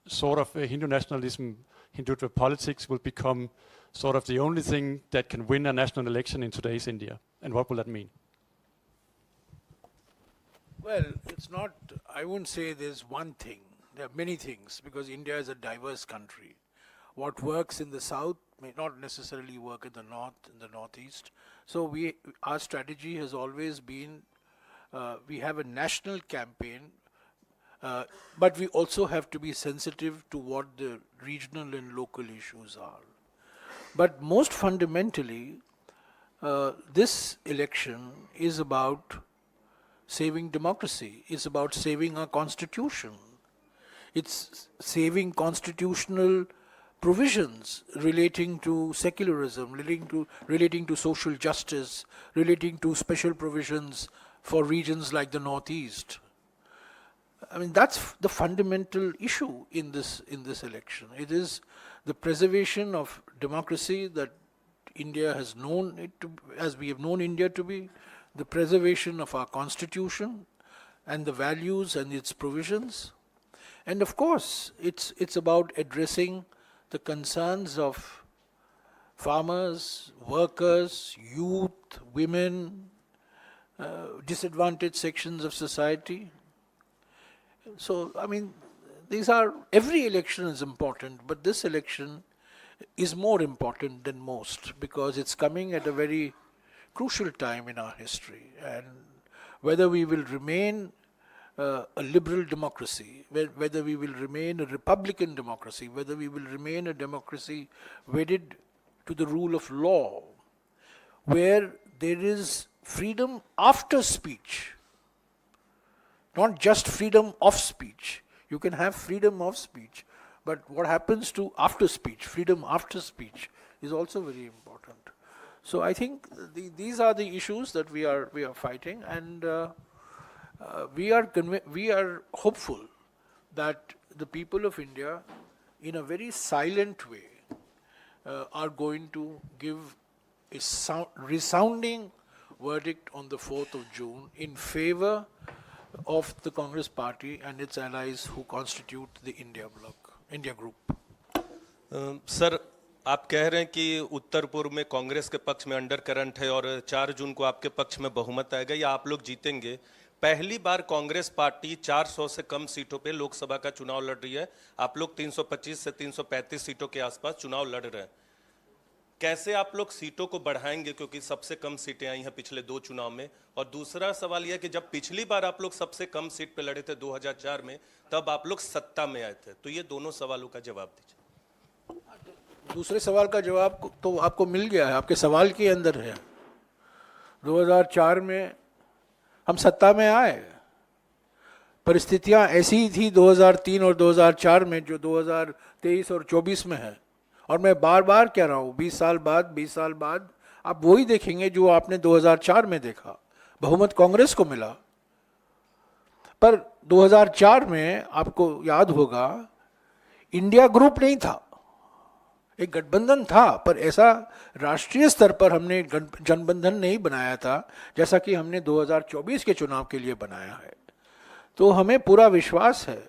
sort of Hindu nationalism, Hindutva politics will become sort of the only thing that can win a national election in today's India? And what will that mean? Well, it's not, I wouldn't say there's one thing. There are many things, because India is a diverse country. What works in the south may not necessarily work in the north, in the northeast. So our strategy has always been, we have a national campaign, but we also have to be sensitive to what the regional and local issues are. But most fundamentally, this election is about saving democracy. It's about saving our constitution. It's saving constitutional provisions relating to secularism, relating to social justice, relating to special provisions for regions like the Northeast. I mean, that's the fundamental issue in this election. It is the preservation of democracy that India has known it to, as we have known India to be, the preservation of our constitution and the values and its provisions. And of course, it's about addressing the concerns of farmers, workers, youth, women, disadvantaged sections of society. So, I mean, every election is important, but this election is more important than most, because it's coming at a very crucial time in our history. And whether we will remain a liberal democracy, whether we will remain a republican democracy, whether we will remain a democracy wedded to the rule of law, where there is freedom after speech, not just freedom of speech. You can have freedom of speech, but what happens to after speech, freedom after speech, is also very important. So I think these are the issues that we are fighting, and we are hopeful that the people of India, in a very silent way, are going to give a resounding verdict on the 4th of June in favor of the Congress party and its allies who constitute the India group. Sir, आप कह रहे हैं कि उत्तर पूर्व में कांग्रेस के पक्ष में अंडर करंट है और 4 जून को आपके पक्ष में बहुमत आएगा या आप लोग जीतेंगे। पहली बार कांग्रेस पार्टी 400 से कम सीटों पे लोकसभा का चुनाव लड़ रही है, आप लोग 325 से 335 सीटों के आसपास चुनाव लड़ रहे हैं। कैसे आप लोग सीटों को बढ़ाएंगे, क्योंकि सबसे कम सीटें आई हैं पिछले 2 चुनाव में। और दूसरा सवाल यह कि जब पिछली बार आप लोग सबसे कम सीट पे लड़े थे 2004 में, तब आप लोग सत्ता में आए थे। तो ये दोनों सवालों का जवाब दीजिए। दूसरे सवाल का जवाब तो आपको मिल गया है, आपके सवाल के अंदर है। 2004 में हम सत्ता में आए, परिस्थितियां ऐसी ही थी 2003 और 2004 में जो 2023 और 24 में है। और मैं बार बार कह रहा हूँ 20 साल बाद आप वही देखेंगे जो आपने 2004 में देखा, बहुमत कांग्रेस को मिला। पर 2004 में आपको याद होगा इंडिया ग्रुप नहीं था, एक गठबंधन था, पर ऐसा राष्ट्रीय स्तर पर हमने जनबंधन नहीं बनाया था जैसा कि हमने 2024 के चुनाव के लिए बनाया है। तो हमें पूरा विश्वास है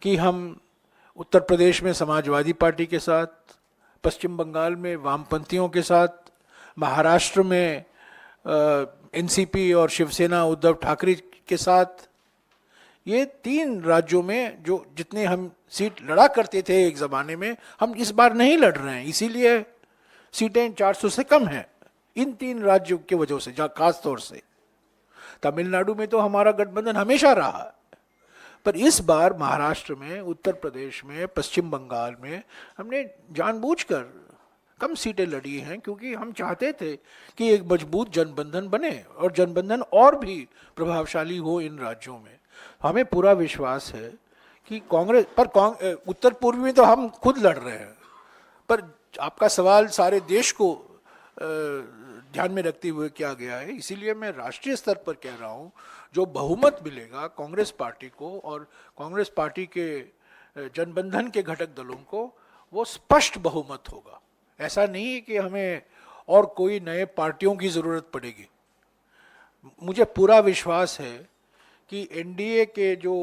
कि हम उत्तर प्रदेश में समाजवादी पार्टी के साथ, पश्चिम बंगाल में वामपंथियों के साथ, महाराष्ट्र में एनसीपी और शिवसेना उद्धव ठाकरे के साथ, ये 3 राज्यों में जो जितने हम सीट लड़ा करते थे एक ज़माने में, हम इस बार नहीं लड़ रहे हैं। इसीलिए सीटें 400 से कम हैं इन 3 राज्यों की वजह से। खास तौर से तमिलनाडु में तो हमारा गठबंधन हमेशा रहा है, पर इस बार महाराष्ट्र में, उत्तर प्रदेश में, पश्चिम बंगाल में हमने जानबूझकर कम सीटें लड़ी हैं क्योंकि हम चाहते थे कि एक मजबूत जनबंधन बने और जनबंधन और भी प्रभावशाली हो इन राज्यों में। हमें पूरा विश्वास है कि कांग्रेस पर उत्तर पूर्व में तो हम खुद लड़ रहे हैं, पर आपका सवाल सारे देश को ध्यान में रखते हुए किया गया है। इसीलिए मैं राष्ट्रीय स्तर पर कह रहा हूँ जो बहुमत मिलेगा कांग्रेस पार्टी को और कांग्रेस पार्टी के जनबंधन के घटक दलों को, वो स्पष्ट बहुमत होगा। ऐसा नहीं है कि हमें और कोई नए पार्टियों की ज़रूरत पड़ेगी। मुझे पूरा विश्वास है कि एनडीए के जो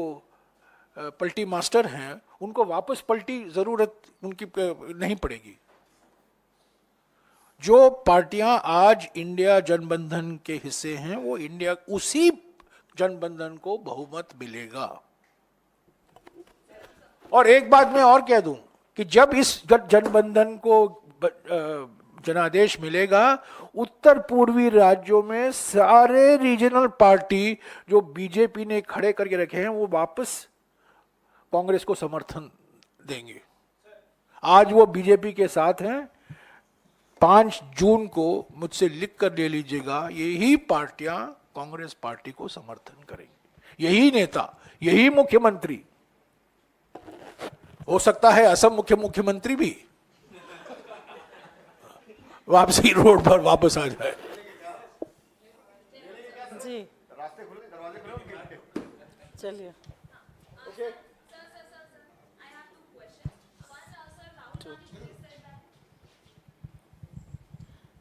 पलटी मास्टर हैं उनको वापस पलटी ज़रूरत उनकी नहीं पड़ेगी। जो पार्टियां आज इंडिया जनबंधन के हिस्से हैं वो इंडिया उसी जनबंधन को बहुमत मिलेगा। और एक बात मैं और कह दूं कि जब इस जनबंधन को जनादेश मिलेगा, उत्तर पूर्वी राज्यों में सारे रीजनल पार्टी जो बीजेपी ने खड़े करके रखे हैं वो वापस कांग्रेस को समर्थन देंगे। आज वो बीजेपी के साथ हैं। 5 जून को मुझसे लिख कर ले लीजिएगा, यही पार्टियां कांग्रेस पार्टी को समर्थन करेंगी, यही नेता, यही मुख्यमंत्री, हो सकता है असम मुख्यमंत्री भी वापसी रोड पर वापस आ जाए। जी चलिए।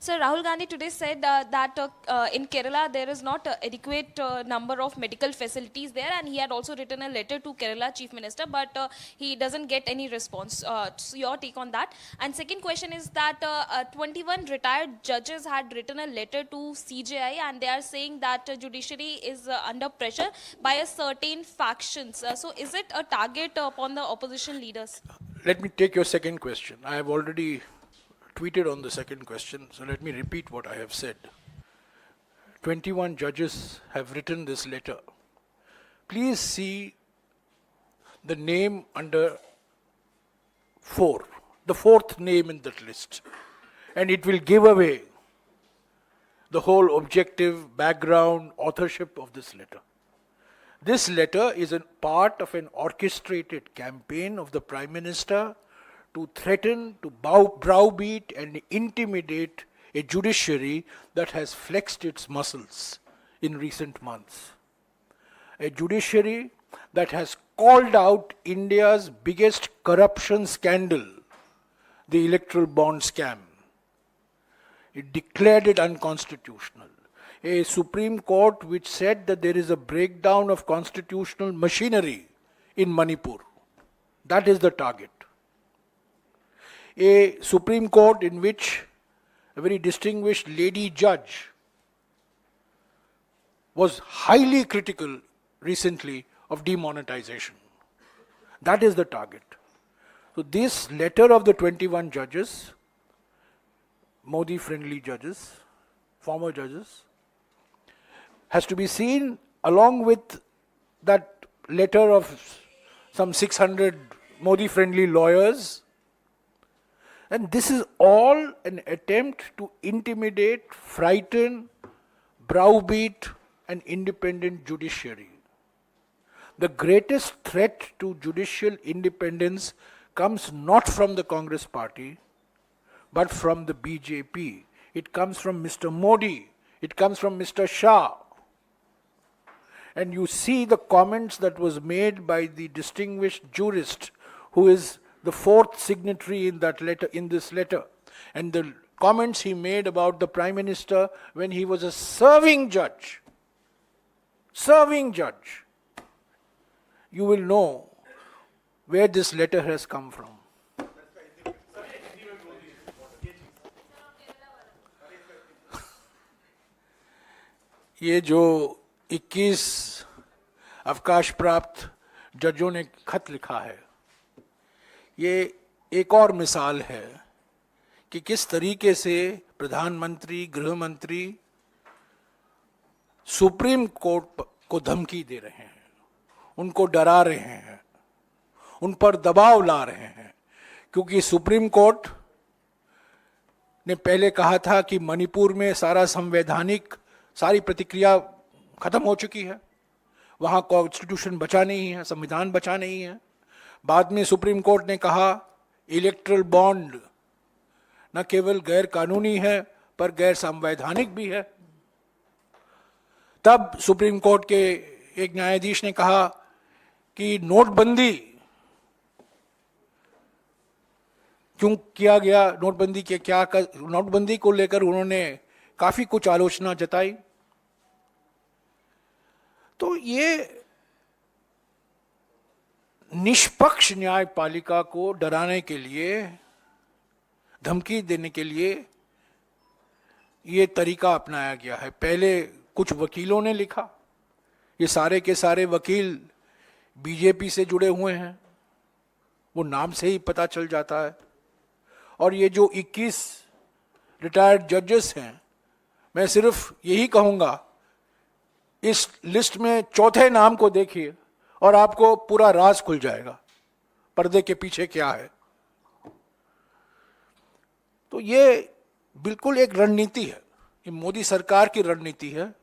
Sir, Rahul Gandhi today said that in Kerala there is not adequate number of medical facilities there, and he had also written a letter to Kerala Chief Minister, but he doesn't get any response. So your take on that? And second question is that 21 retired judges had written a letter to CJI, and they are saying that judiciary is under pressure by a certain factions. So is it a target upon the opposition leaders? Let me take your second question. I have already tweeted on the second question, so let me repeat what I have said. 21 judges have written this letter. Please see the name under 4, the 4th name in that list, and it will give away the whole objective background authorship of this letter. This letter is a part of an orchestrated campaign of the Prime Minister to threaten, to browbeat and intimidate a judiciary that has flexed its muscles in recent months. a judiciary that has called out India's biggest corruption scandal, the electoral bond scam. It declared it unconstitutional. A Supreme Court which said that there is a breakdown of constitutional machinery in Manipur. That is the target. A Supreme Court in which a very distinguished lady judge was highly critical recently of demonetization. That is the target. So this letter of the 21 judges, Modi-friendly judges, former judges, has to be seen along with that letter of some 600 Modi-friendly lawyers. And this is all an attempt to intimidate, frighten, browbeat an independent judiciary. The greatest threat to judicial independence comes not from the Congress party, but from the BJP. It comes from Mr. Modi. It comes from Mr. Shah. And you see the comments that was made by the distinguished jurist who is the fourth signatory in that letter, in this letter, and the comments he made about the Prime Minister when he was a serving judge. Serving judge. You will know where this letter has come from. ये जो 21 अवकाश प्राप्त जजों ने खत लिखा है, ये एक और मिसाल है कि किस तरीके से प्रधानमंत्री, गृह मंत्री सुप्रीम कोर्ट को धमकी दे रहे हैं, उनको डरा रहे हैं, उन पर दबाव ला रहे हैं, क्योंकि सुप्रीम कोर्ट ने पहले कहा था कि मणिपुर में सारी प्रतिक्रिया खत्म हो चुकी है, वहां कॉन्स्टिट्यूशन बचा नहीं है, संविधान बचा नहीं है। बाद में सुप्रीम कोर्ट ने कहा इलेक्ट्रल बॉन्ड न केवल गैर कानूनी है पर गैर संवैधानिक भी है। तब सुप्रीम कोर्ट के एक न्यायाधीश ने कहा कि नोटबंदी क्यों किया गया, नोटबंदी को लेकर उन्होंने काफी कुछ आलोचना जताई। तो ये निष्पक्ष न्यायपालिका को डराने के लिए, धमकी देने के लिए ये तरीका अपनाया गया है। पहले कुछ वकीलों ने लिखा, ये सारे के सारे वकील बीजेपी से जुड़े हुए हैं, वो नाम से ही पता चल जाता है। और ये जो 21 रिटायर्ड जजेस हैं, मैं सिर्फ यही कहूंगा, इस लिस्ट में चौथे नाम को देखिए और आपको पूरा राज खुल जाएगा, पर्दे के पीछे क्या है। तो ये बिल्कुल एक रणनीति है, ये मोदी सरकार की रणनीति है,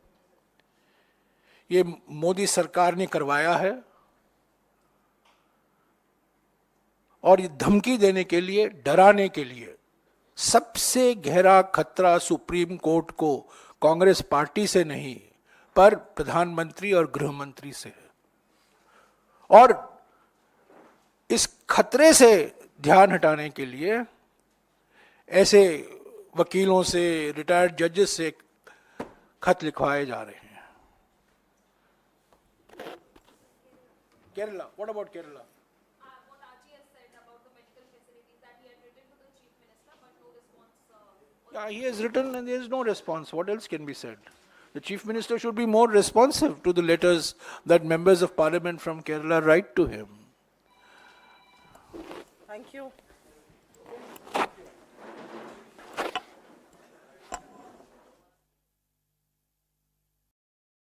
ये मोदी सरकार ने करवाया है। और ये धमकी देने के लिए, डराने के लिए सबसे गहरा खतरा सुप्रीम कोर्ट को कांग्रेस पार्टी से नहीं पर प्रधानमंत्री और गृह मंत्री से है। और इस खतरे से ध्यान हटाने के लिए ऐसे वकीलों से, रिटायर्ड जजेस से खत लिखवाए जा रहे हैं। Kerala, what about Kerala? Yeah, he has written and there is no response. What else can be said? The Chief Minister should be more responsive to the letters that members of Parliament from Kerala write to him. Thank you.